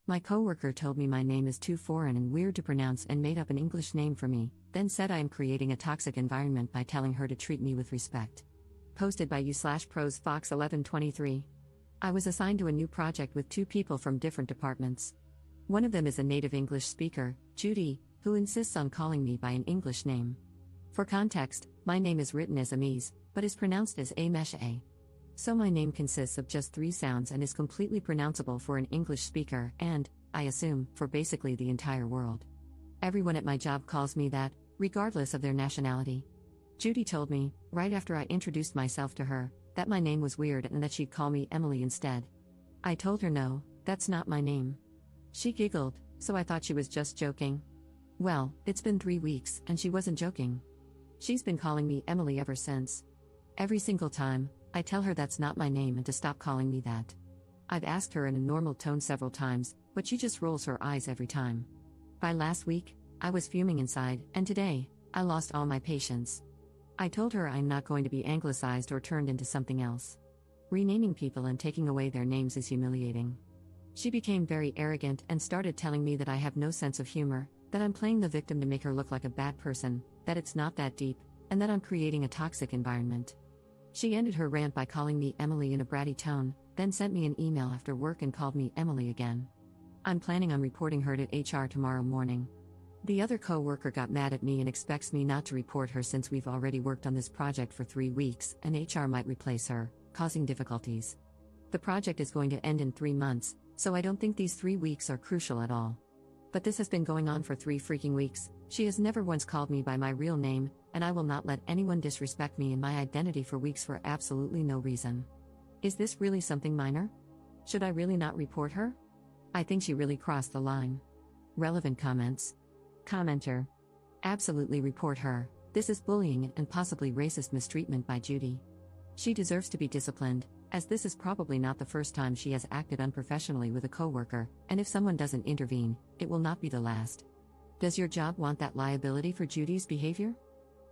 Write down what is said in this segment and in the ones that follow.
My coworker told me my name is too foreign and weird to pronounce and made up an English name for me, then said I am creating a toxic environment by telling her to treat me with respect. Posted by u/pros Fox 1123. I was assigned to a new project with two people from different departments. One of them is a native English speaker, Judy, who insists on calling me by an English name. For context, my name is written as Amise, but is pronounced as A-mesh-A. So my name consists of just 3 sounds and is completely pronounceable for an English speaker and, I assume, for basically the entire world. Everyone at my job calls me that, regardless of their nationality. Judy told me, right after I introduced myself to her, that my name was weird and that she'd call me Emily instead. I told her no, that's not my name. She giggled, so I thought she was just joking. Well, it's been 3 weeks, and she wasn't joking. She's been calling me Emily ever since. Every single time, I tell her that's not my name and to stop calling me that. I've asked her in a normal tone several times, but she just rolls her eyes every time. By last week, I was fuming inside, and today, I lost all my patience. I told her I'm not going to be anglicized or turned into something else. Renaming people and taking away their names is humiliating. She became very arrogant and started telling me that I have no sense of humor, that I'm playing the victim to make her look like a bad person, that it's not that deep, and that I'm creating a toxic environment. She ended her rant by calling me Emily in a bratty tone, then sent me an email after work and called me Emily again. I'm planning on reporting her to HR tomorrow morning. The other coworker got mad at me and expects me not to report her since we've already worked on this project for 3 weeks and HR might replace her, causing difficulties. The project is going to end in 3 months, so I don't think these 3 weeks are crucial at all. But this has been going on for 3 freaking weeks. She has never once called me by my real name, and I will not let anyone disrespect me and my identity for weeks for absolutely no reason. Is this really something minor? Should I really not report her? I think she really crossed the line. Relevant comments. Commenter. Absolutely report her. This is bullying and possibly racist mistreatment by Judy. She deserves to be disciplined, as this is probably not the first time she has acted unprofessionally with a coworker, and if someone doesn't intervene, it will not be the last. Does your job want that liability for Judy's behavior?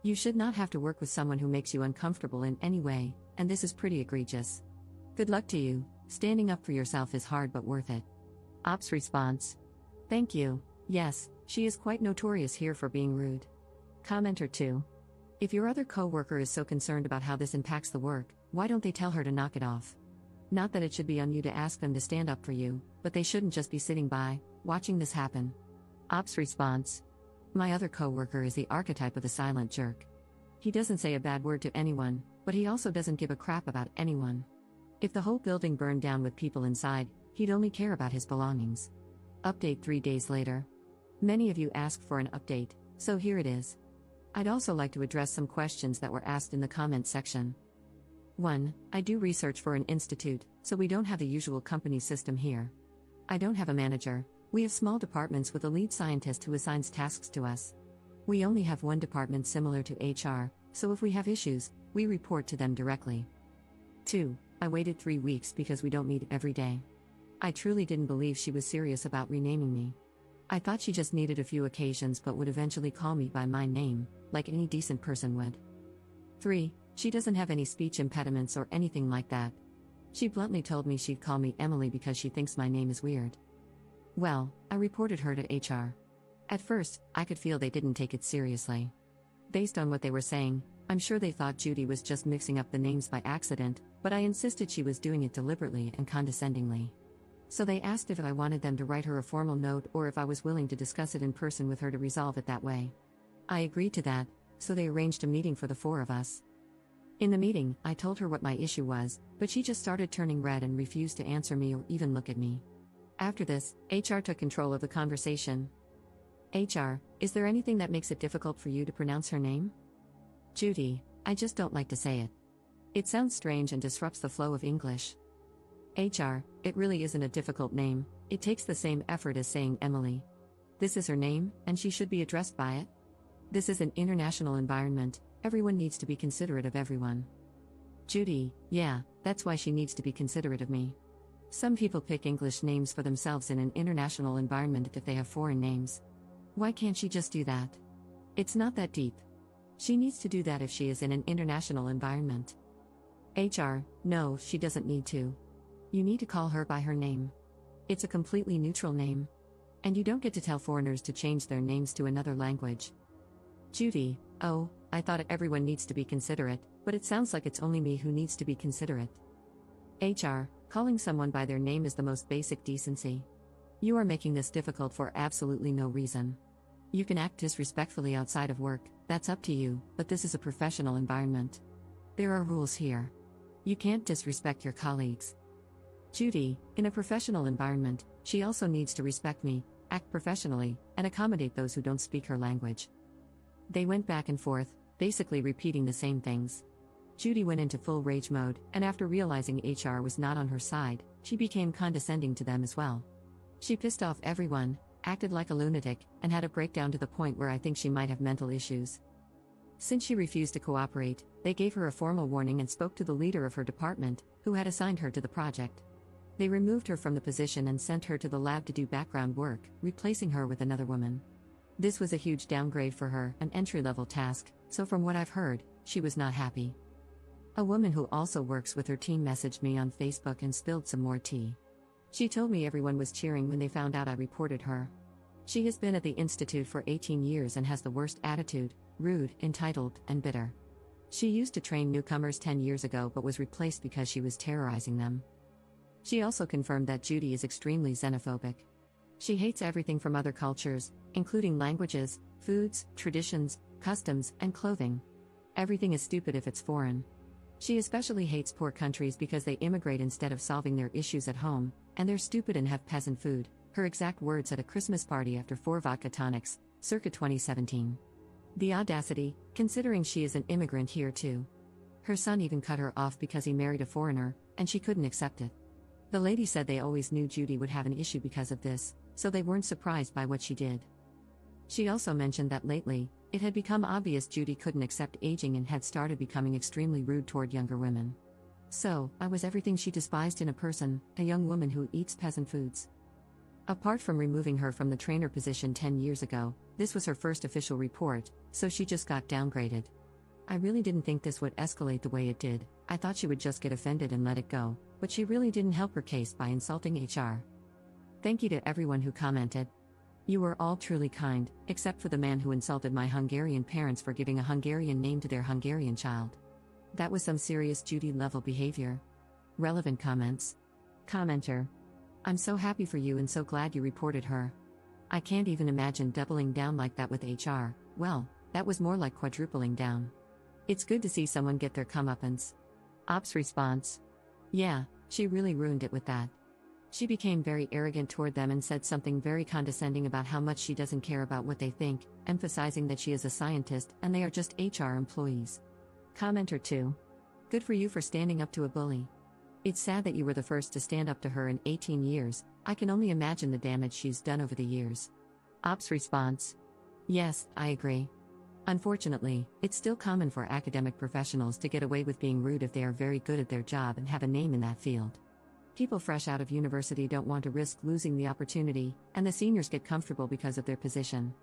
You should not have to work with someone who makes you uncomfortable in any way, and this is pretty egregious. Good luck to you. Standing up for yourself is hard but worth it. Ops response. Thank you. Yes, she is quite notorious here for being rude. Commenter 2. If your other coworker is so concerned about how this impacts the work, why don't they tell her to knock it off? Not that it should be on you to ask them to stand up for you, but they shouldn't just be sitting by, watching this happen. Ops response. My other coworker is the archetype of the silent jerk. He doesn't say a bad word to anyone, but he also doesn't give a crap about anyone. If the whole building burned down with people inside, he'd only care about his belongings. Update 3 days later. Many of you asked for an update, so here it is. I'd also like to address some questions that were asked in the comment section. 1. I do research for an institute, so we don't have the usual company system here. I don't have a manager. We have small departments with a lead scientist who assigns tasks to us. We only have one department similar to HR, so if we have issues, we report to them directly. 2. I waited 3 weeks because we don't meet every day. I truly didn't believe she was serious about renaming me. I thought she just needed a few occasions but would eventually call me by my name, like any decent person would. 3. She doesn't have any speech impediments or anything like that. She bluntly told me she'd call me Emily because she thinks my name is weird. Well, I reported her to HR. At first, I could feel they didn't take it seriously. Based on what they were saying, I'm sure they thought Judy was just mixing up the names by accident, but I insisted she was doing it deliberately and condescendingly. So they asked if I wanted them to write her a formal note or if I was willing to discuss it in person with her to resolve it that way. I agreed to that, so they arranged a meeting for the 4 of us. In the meeting, I told her what my issue was, but she just started turning red and refused to answer me or even look at me. After this, HR took control of the conversation. HR, is there anything that makes it difficult for you to pronounce her name? Judy, I just don't like to say it. It sounds strange and disrupts the flow of English. HR, it really isn't a difficult name, it takes the same effort as saying Emily. This is her name, and she should be addressed by it. This is an international environment, everyone needs to be considerate of everyone. Judy, yeah, that's why she needs to be considerate of me. Some people pick English names for themselves in an international environment if they have foreign names. Why can't she just do that? It's not that deep. She needs to do that if she is in an international environment. HR, no, she doesn't need to. You need to call her by her name. It's a completely neutral name. And you don't get to tell foreigners to change their names to another language. Judy: oh, I thought everyone needs to be considerate, but it sounds like it's only me who needs to be considerate. HR: calling someone by their name is the most basic decency. You are making this difficult for absolutely no reason. You can act disrespectfully outside of work, that's up to you, but this is a professional environment. There are rules here. You can't disrespect your colleagues. Judy: in a professional environment, she also needs to respect me, act professionally, and accommodate those who don't speak her language. They went back and forth, basically repeating the same things. Judy went into full rage mode, and after realizing HR was not on her side, she became condescending to them as well. She pissed off everyone, acted like a lunatic, and had a breakdown to the point where I think she might have mental issues. Since she refused to cooperate, they gave her a formal warning and spoke to the leader of her department, who had assigned her to the project. They removed her from the position and sent her to the lab to do background work, replacing her with another woman. This was a huge downgrade for her, an entry-level task, so from what I've heard, she was not happy. A woman who also works with her team messaged me on Facebook and spilled some more tea. She told me everyone was cheering when they found out I reported her. She has been at the institute for 18 years and has the worst attitude, rude, entitled, and bitter. She used to train newcomers 10 years ago but was replaced because she was terrorizing them. She also confirmed that Judy is extremely xenophobic. She hates everything from other cultures, including languages, foods, traditions, customs, and clothing. Everything is stupid if it's foreign. She especially hates poor countries because they immigrate instead of solving their issues at home, and they're stupid and have peasant food, her exact words at a Christmas party after 4 vodka tonics, circa 2017. The audacity, considering she is an immigrant here too. Her son even cut her off because he married a foreigner, and she couldn't accept it. The lady said they always knew Judy would have an issue because of this, so they weren't surprised by what she did. She also mentioned that lately, it had become obvious Judy couldn't accept aging and had started becoming extremely rude toward younger women. So, I was everything she despised in a person, a young woman who eats peasant foods. Apart from removing her from the trainer position 10 years ago, this was her first official report, so she just got downgraded. I really didn't think this would escalate the way it did. I thought she would just get offended and let it go, but she really didn't help her case by insulting HR. Thank you to everyone who commented. You were all truly kind, except for the man who insulted my Hungarian parents for giving a Hungarian name to their Hungarian child. That was some serious Judy-level behavior. Relevant comments. Commenter: I'm so happy for you and so glad you reported her. I can't even imagine doubling down like that with HR. Well, that was more like quadrupling down. It's good to see someone get their comeuppance. Ops response: yeah, she really ruined it with that. She became very arrogant toward them and said something very condescending about how much she doesn't care about what they think, emphasizing that she is a scientist and they are just HR employees. Commenter 2: good for you for standing up to a bully. It's sad that you were the first to stand up to her in 18 years, I can only imagine the damage she's done over the years. Ops response: yes, I agree. Unfortunately, it's still common for academic professionals to get away with being rude if they are very good at their job and have a name in that field. People fresh out of university don't want to risk losing the opportunity, and the seniors get comfortable because of their position.